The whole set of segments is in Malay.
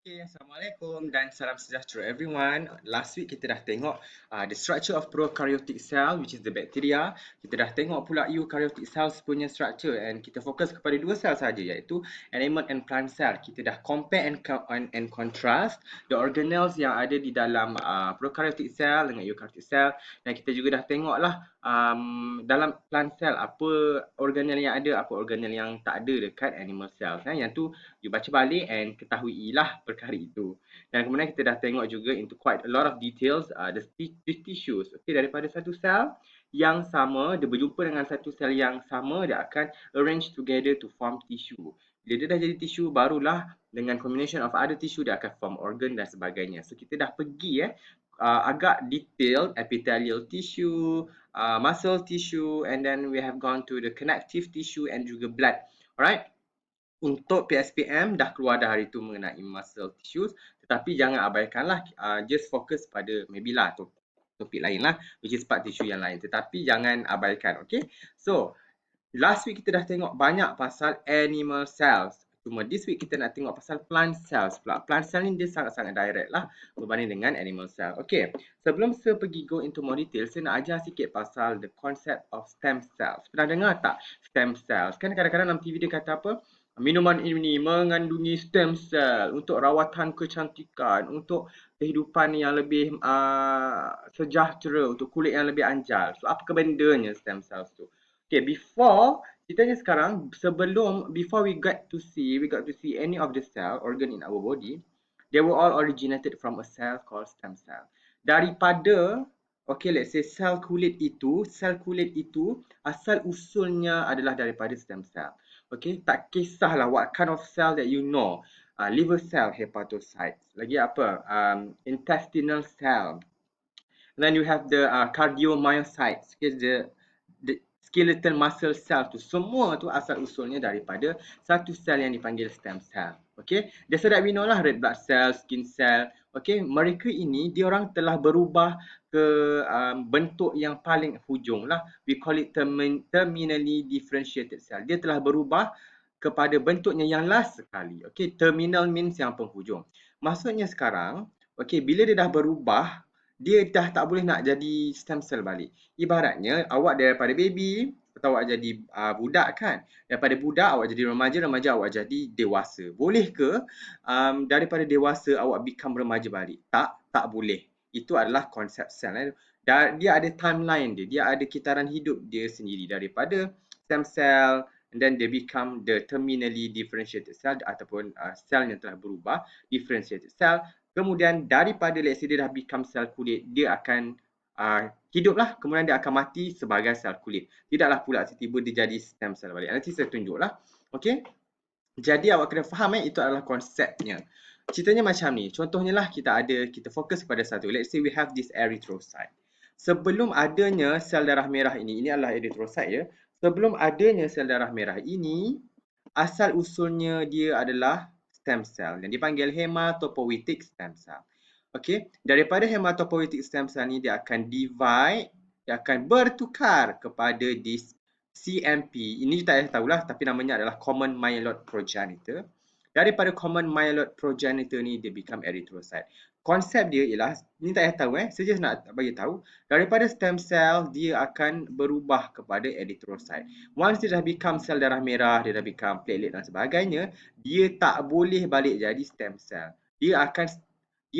Okay, Assalamualaikum dan salam sejahtera everyone. Last week kita dah tengok the structure of prokaryotic cell which is the bacteria. Kita dah tengok pula eukaryotic cells punya structure and kita fokus kepada dua sel saja iaitu animal and plant cell. Kita dah compare and contrast the organelles yang ada di dalam prokaryotic cell dengan eukaryotic cell dan kita juga dah tengoklah dalam plant cell apa organelle yang ada, apa organelle yang tak ada dekat animal cells. Yang tu you baca balik and ketahuilah perkara itu. Dan kemudian kita dah tengok juga into quite a lot of details the tissues. Okay, daripada satu sel yang sama, dia berjumpa dengan satu sel yang sama, dia akan arrange together to form tissue. Bila dia dah jadi tissue, barulah dengan combination of other tissue, dia akan form organ dan sebagainya. So, kita dah pergi agak detail epithelial tissue, muscle tissue, and then we have gone to the connective tissue and juga blood. Alright? Untuk PSPM dah keluar dah hari tu mengenai muscle tissues, tetapi jangan abaikanlah, just fokus pada maybe lah topik lain lah which is part tissue yang lain, tetapi jangan abaikan. Okay, so last week kita dah tengok banyak pasal animal cells, cuma this week kita nak tengok pasal plant cells pula. Plant cell ni dia sangat-sangat direct lah berbanding dengan animal cell. Okay, sebelum saya pergi go into more detail, saya nak ajar sikit pasal the concept of stem cells. Pernah dengar tak stem cells? Kan kadang-kadang dalam TV dia kata apa, minuman ini mengandungi stem cell untuk rawatan kecantikan, untuk kehidupan yang lebih sejahtera, untuk kulit yang lebih anjal. So, apa bendanya stem cells tu? Okay, before we got to see any of the cell organ in our body, they were all originated from a cell called stem cell. Daripada, okay, let's say sel kulit itu asal usulnya adalah daripada stem cell. Okay, tak kisahlah what kind of cell that you know. Liver cell, hepatocytes. Lagi apa? Intestinal cell. Then you have the cardiomyocytes. Okay, the skeletal muscle cell tu. Semua tu asal usulnya daripada satu sel yang dipanggil stem cell. Okay, just so that we know lah, red blood cell, skin cell. Okay, mereka ini diorang telah berubah ke bentuk yang paling hujung lah. We call it terminally differentiated cell. Dia telah berubah kepada bentuknya yang last sekali. Okay, terminal means yang penghujung. Maksudnya sekarang, okay, bila dia dah berubah, dia dah tak boleh nak jadi stem cell balik. Ibaratnya awak daripada baby atau awak jadi budak kan. Daripada budak awak jadi remaja, remaja awak jadi dewasa. Boleh ke daripada dewasa awak become remaja balik? Tak boleh. Itu adalah konsep sel. Dan dia ada timeline dia. Dia ada kitaran hidup dia sendiri daripada stem cell and then they become the terminally differentiated cell ataupun sel yang telah berubah differentiated cell. Kemudian daripada let's say dia dah become sel kulit, dia akan hiduplah, kemudian dia akan mati sebagai sel kulit. Tidaklah pula tiba-tiba dia jadi stem cell balik. Nanti saya tunjuklah. Okey. Jadi awak kena faham itu adalah konsepnya. Ceritanya macam ni. Contohnya lah kita fokus pada satu. Let's say we have this erythrocyte. Sebelum adanya sel darah merah ini adalah erythrocyte ya. Sebelum adanya sel darah merah ini, asal usulnya dia adalah stem cell yang dipanggil hematopoietic stem cell. Okey, daripada hematopoietic stem cell ni dia akan divide, dia akan bertukar kepada this CMP. Ini tak payah tahulah, tapi namanya adalah common myeloid progenitor. Daripada common myeloid progenitor ni dia become erythrocyte. Konsep dia ialah, ni tak payah tahu saya just nak bagi tahu, daripada stem cell dia akan berubah kepada erythrocyte. Once dia dah become sel darah merah, dia dah become platelet dan sebagainya, dia tak boleh balik jadi stem cell. Dia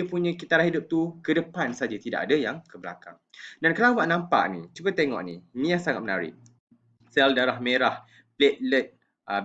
punya kitaran hidup tu ke depan saja, tidak ada yang ke belakang. Dan kalau awak nampak ni, cuba tengok ni. Ni yang sangat menarik. Sel darah merah, platelet,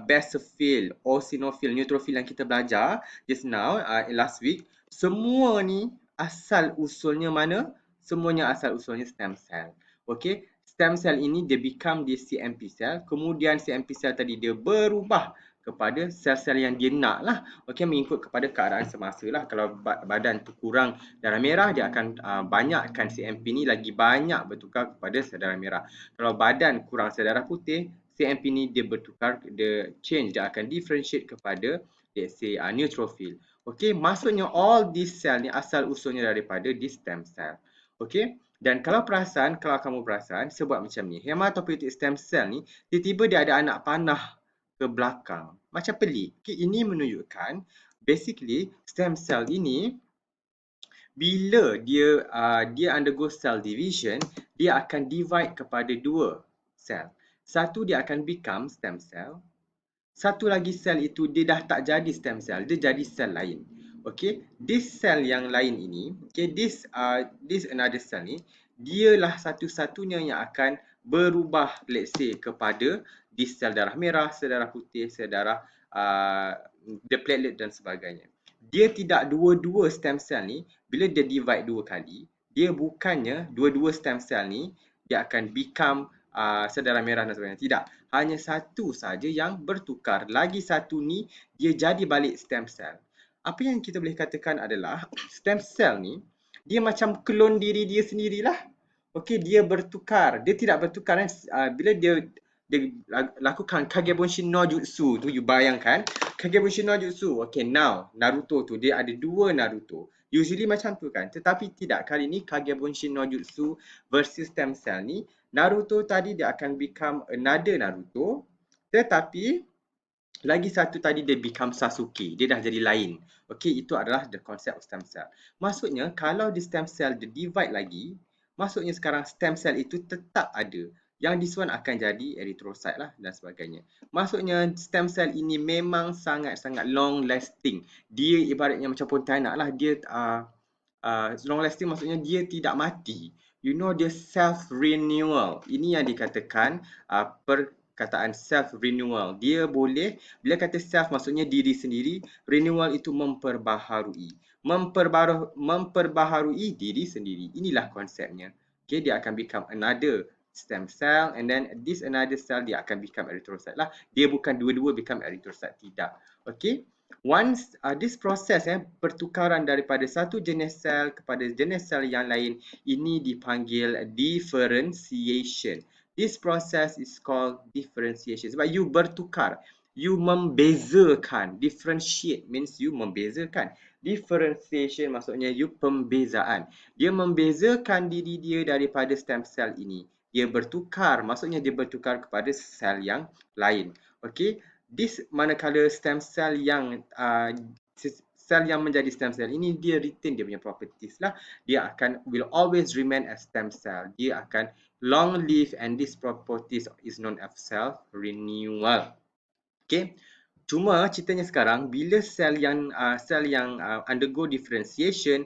basophil, eosinophil, neutrophil yang kita belajar just now last week, semua ni asal usulnya mana? Semuanya asal usulnya stem cell. Okay, stem cell ini dia become di CMP cell, kemudian CMP cell tadi dia berubah kepada sel-sel yang dia nak lah. Okay, mengikut kepada keadaan semasa lah. Kalau badan tu kurang darah merah, dia akan banyakkan CMP ni lagi banyak bertukar kepada sel darah merah. Kalau badan kurang sel darah putih, CMP ni dia bertukar, dia change, dia akan differentiate kepada let's say neutrophil. Okay, maksudnya all these cell ni asal usulnya daripada this stem cell. Okay, dan kalau kamu perasan, sebab macam ni, hematopoietic stem cell ni tiba-tiba dia ada anak panah ke belakang. Macam pelik. Okay, ini menunjukkan Basically, stem cell ini bila dia undergo cell division, dia akan divide kepada dua sel. Satu dia akan become stem cell, satu lagi sel itu dia dah tak jadi stem cell, dia jadi sel lain. Okay, this cell yang lain ini, okay, this another cell ni, dialah satu-satunya yang akan berubah, let's say, kepada this sel darah merah, sel darah putih, sel darah the platelet dan sebagainya. Dia tidak dua-dua stem cell ni, bila dia divide dua kali, dia bukannya dua-dua stem cell ni, dia akan become sel darah merah dan sebagainya. Tidak. Hanya satu saja yang bertukar. Lagi satu ni, dia jadi balik stem cell. Apa yang kita boleh katakan adalah, stem cell ni, dia macam klon diri dia sendirilah. Okey, dia bertukar. Dia tidak bertukar. Bila dia lakukan Kagebonshin no Jutsu tu, you bayangkan. Kagebonshin no Jutsu. Okay, now, Naruto tu, dia ada dua Naruto. Usually macam tu kan. Tetapi tidak. Kali ni Kagebonshin no Jutsu versus stem cell ni, Naruto tadi dia akan become another Naruto. Tetapi lagi satu tadi dia become Sasuke. Dia dah jadi lain. Okay, itu adalah the concept of stem cell. Maksudnya, kalau di stem cell dia divide lagi, maksudnya sekarang stem cell itu tetap ada. Yang this one akan jadi erythrocyte lah dan sebagainya. Maksudnya stem cell ini memang sangat-sangat long lasting. Dia ibaratnya macam pontianak lah. Dia long lasting maksudnya dia tidak mati. You know, dia self renewal. Ini yang dikatakan perkataan self renewal. Dia boleh, bila kata self maksudnya diri sendiri, renewal itu memperbaharui. Memperbaharui diri sendiri. Inilah konsepnya. Okay, dia akan become another stem cell and then this another cell dia akan become erythrocyte lah. Dia bukan dua-dua become erythrocyte, tidak. Okay. Once this process pertukaran daripada satu jenis sel kepada jenis sel yang lain, ini dipanggil differentiation. This process is called differentiation. Sebab you bertukar, you membezakan. Differentiate means you membezakan. Differentiation maksudnya you pembezaan. Dia membezakan diri dia daripada stem cell ini. Dia bertukar, maksudnya dia bertukar kepada sel yang lain. Okay, this manakala stem cell yang sel yang menjadi stem cell ini dia retain dia punya properties lah. Dia akan will always remain as stem cell. Dia akan long live and this properties is known as self renewal. Okay. Cuma ceritanya sekarang bila sel yang undergo differentiation,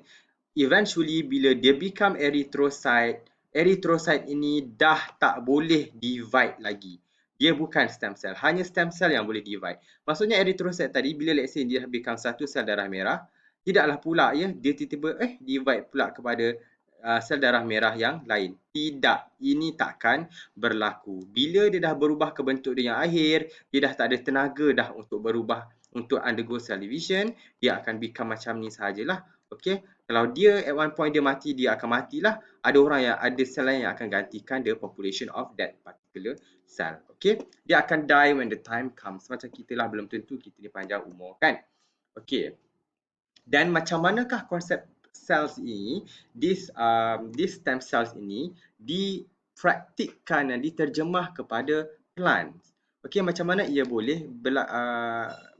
eventually bila dia become erythrocyte, erythrocyte ini dah tak boleh divide lagi. Dia bukan stem cell, hanya stem cell yang boleh divide. Maksudnya erythrocyte tadi bila let's say dia become satu sel darah merah, tidaklah pula ya dia tiba-tiba divide pula kepada sel darah merah yang lain. Tidak, ini takkan berlaku. Bila dia dah berubah ke bentuk dia yang akhir, dia dah tak ada tenaga dah untuk berubah, untuk undergo cell division, dia akan become macam ni sahajalah. Okay, kalau dia at one point dia mati, dia akan matilah. Ada orang yang ada sel lain yang akan gantikan the population of that particular cell. Okay, dia akan die when the time comes. Macam kita lah, belum tentu kita ni panjang umur kan. Okay, dan macam manakah konsep cells ini, this stem cells ini dipraktikkan dan diterjemah kepada plants. Okey, macam mana ia boleh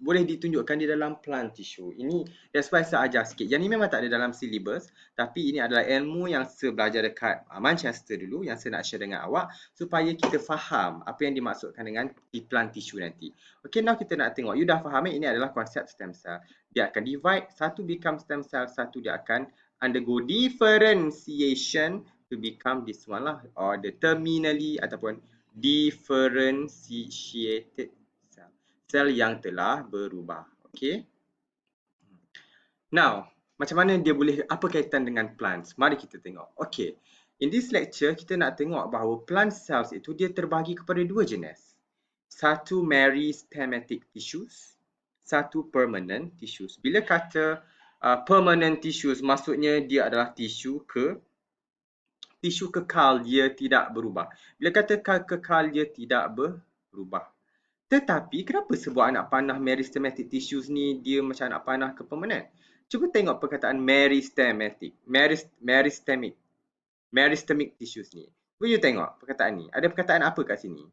ditunjukkan di dalam plant tissue. Ini that's why saya ajar sikit. Yang ni memang tak ada dalam syllabus, tapi ini adalah ilmu yang saya belajar dekat Manchester dulu, yang saya nak share dengan awak supaya kita faham apa yang dimaksudkan dengan di plant tissue nanti. Okey, now kita nak tengok. You dah faham ini adalah konsep stem cell. Dia akan divide, satu become stem cell, satu dia akan undergo differentiation to become this one lah, or the terminally ataupun differentiated cell. Sel yang telah berubah. Okay. Now, macam mana dia boleh, apa kaitan dengan plants? Mari kita tengok. Okay. In this lecture, kita nak tengok bahawa plant cells itu dia terbagi kepada dua jenis. Satu meristematic tissues, satu permanent tissues. Bila kata permanent tissues, maksudnya dia adalah tisu kekal, dia tidak berubah. Bila kata kekal, dia tidak berubah. Tetapi kenapa sebuah anak panah meristematic tissues ni dia macam anak panah ke permanent? Cuba tengok perkataan meristemic tissues ni. Cuba you tengok perkataan ni. Ada perkataan apa kat sini?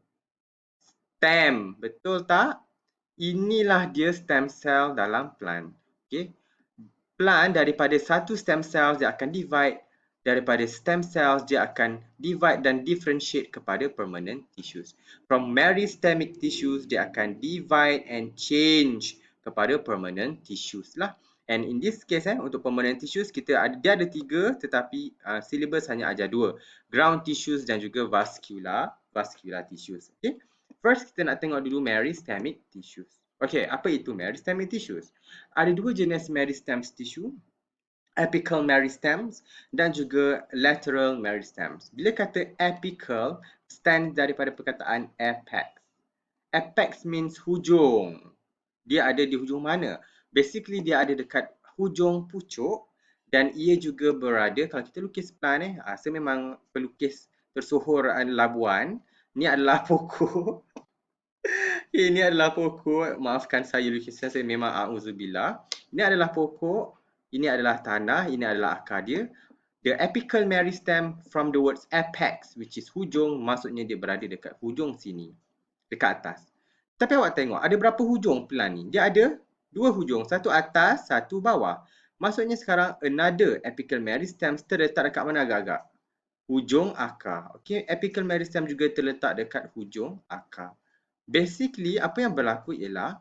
Stem, betul tak? Inilah dia stem cell dalam plant. Okay. Plant daripada satu stem cells dia akan divide, daripada stem cells dia akan divide dan differentiate kepada permanent tissues. From meristemic tissues dia akan divide and change kepada permanent tissues lah. And in this case untuk permanent tissues dia ada 3 tetapi syllabus hanya ajar 2. Ground tissues dan juga vascular tissues. Okay. First kita nak tengok dulu meristemic tissues. Okay, apa itu meristemic tissues? Ada 2 jenis meristem tissue, apical meristems dan juga lateral meristems. Bila kata apical, stand daripada perkataan apex. Apex means hujung. Dia ada di hujung mana? Basically dia ada dekat hujung pucuk dan ia juga berada, kalau kita lukis plan saya memang pelukis tersohor Labuan. Ni adalah pokok. Ini adalah pokok. Maafkan saya lukisan saya memang auzubillah. Ini adalah pokok. Ini adalah tanah. Ini adalah akar dia. The apical meristem from the words apex, which is hujung, maksudnya dia berada dekat hujung sini. Dekat atas. Tapi awak tengok, ada berapa hujung pelan ni? Dia ada 2 hujung. Satu atas, satu bawah. Maksudnya sekarang another apical meristem terletak dekat mana agak-agak? Hujung akar. Okay, apical meristem juga terletak dekat hujung akar. Basically, apa yang berlaku ialah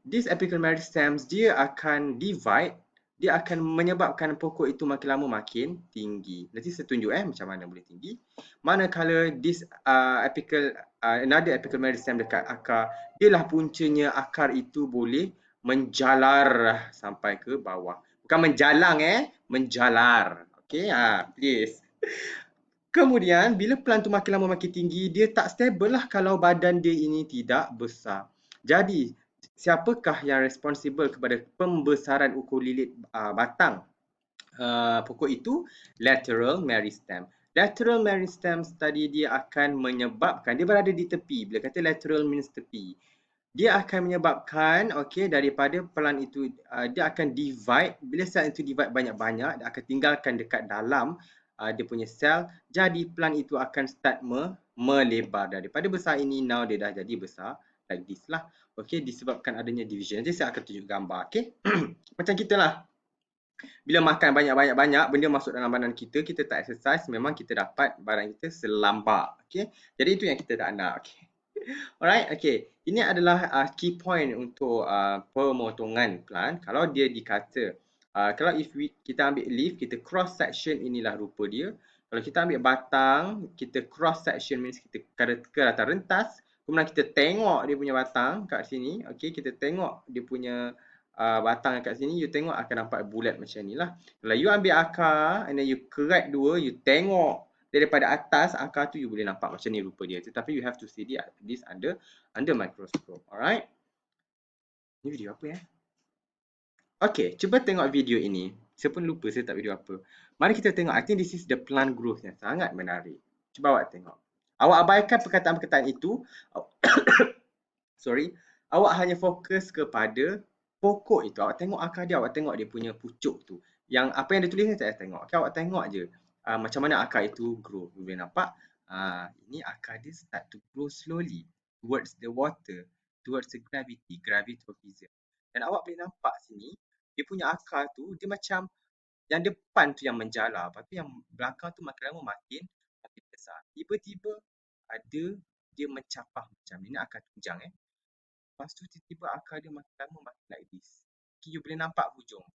this apical meristems dia akan divide, dia akan menyebabkan pokok itu makin lama makin tinggi. Nanti saya tunjuk macam mana boleh tinggi. Manakala this another apical meristem dekat akar, dialah puncanya akar itu boleh menjalar sampai ke bawah. Bukan menjalang menjalar. Okay, please. Kemudian, bila plant tu makin lama makin tinggi, dia tak stable lah kalau badan dia ini tidak besar. Jadi, siapakah yang responsible kepada pembesaran ukur lilit batang pokok itu? Lateral meristem. Lateral meristem tadi dia akan menyebabkan, dia berada di tepi. Bila kata lateral means tepi, dia akan menyebabkan daripada plant itu dia akan divide. Bila sel itu divide banyak-banyak, dia akan tinggalkan dekat dalam dia punya sel. Jadi plant itu akan start melebar. Daripada besar ini, now dia dah jadi besar like this lah. Disebabkan adanya division. Nanti saya akan tunjuk gambar. Macam kita lah. Bila makan banyak-banyak, benda masuk dalam badan kita, kita tak exercise, memang kita dapat badan kita selambar. Jadi itu yang kita tak nak. Alright, ini adalah key point untuk pemotongan plant. Kalau dia dikata, kalau kita ambil leaf, kita cross section, inilah rupa dia. Kalau kita ambil batang, kita cross section means kita ke atas rentas. Kemudian kita tengok dia punya batang kat sini. Kita tengok dia punya batang kat sini. You tengok akan nampak bulat macam ni lah. Kalau you ambil akar, and then you kerat dua, you tengok daripada atas akar tu, you boleh nampak macam ni rupa dia. Tetapi you have to see this under microscope. Alright. Ni video apa cuba tengok video ini. Saya pun lupa saya tak video apa. Mari kita tengok. I think this is the plant growth yang sangat menarik. Cuba awak tengok. Awak abaikan perkataan-perkataan itu. Sorry. Awak hanya fokus kepada pokok itu. Awak tengok akar dia. Awak tengok dia punya pucuk tu. Yang apa yang dia tulis ni saya tengok. Awak tengok je. Macam mana akar itu grow. You boleh nampak. Ini akar dia start to grow slowly towards the water, towards the gravitophysium. Dan awak boleh nampak sini, dia punya akar tu, dia macam yang depan tu yang menjalar. Lepas tu yang belakang tu makin lama makin besar. Tiba-tiba ada dia mencapah macam ni. Ini akar tunjang Lepas tu tiba-tiba akar dia makin lama makin like this. You boleh nampak hujung.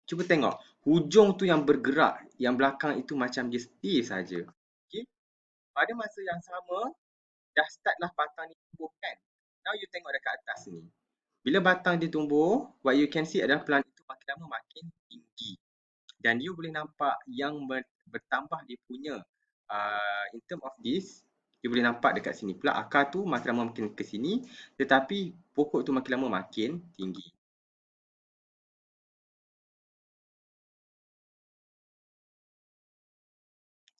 Cuba tengok. Hujung tu yang bergerak. Yang belakang itu macam dia stay saja. Pada masa yang sama, dah start lah batang ni tumbuh kan. Now you tengok dekat atas ni. Bila batang dia tumbuh, what you can see adalah plant itu makin lama makin tinggi. Dan you boleh nampak yang bertambah dia punya in term of this, you boleh nampak dekat sini pula akar tu makin lama makin ke sini, tetapi pokok tu makin lama makin tinggi.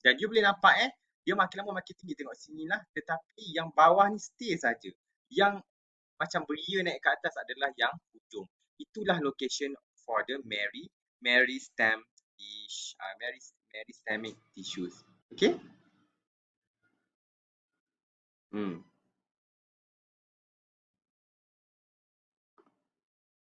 Dan you boleh nampak dia makin lama makin tinggi, tengok sini lah, tetapi yang bawah ni stay saja. Yang macam beria naik ke atas adalah yang hujung. Itulah location for the meristemic tissues. Okay?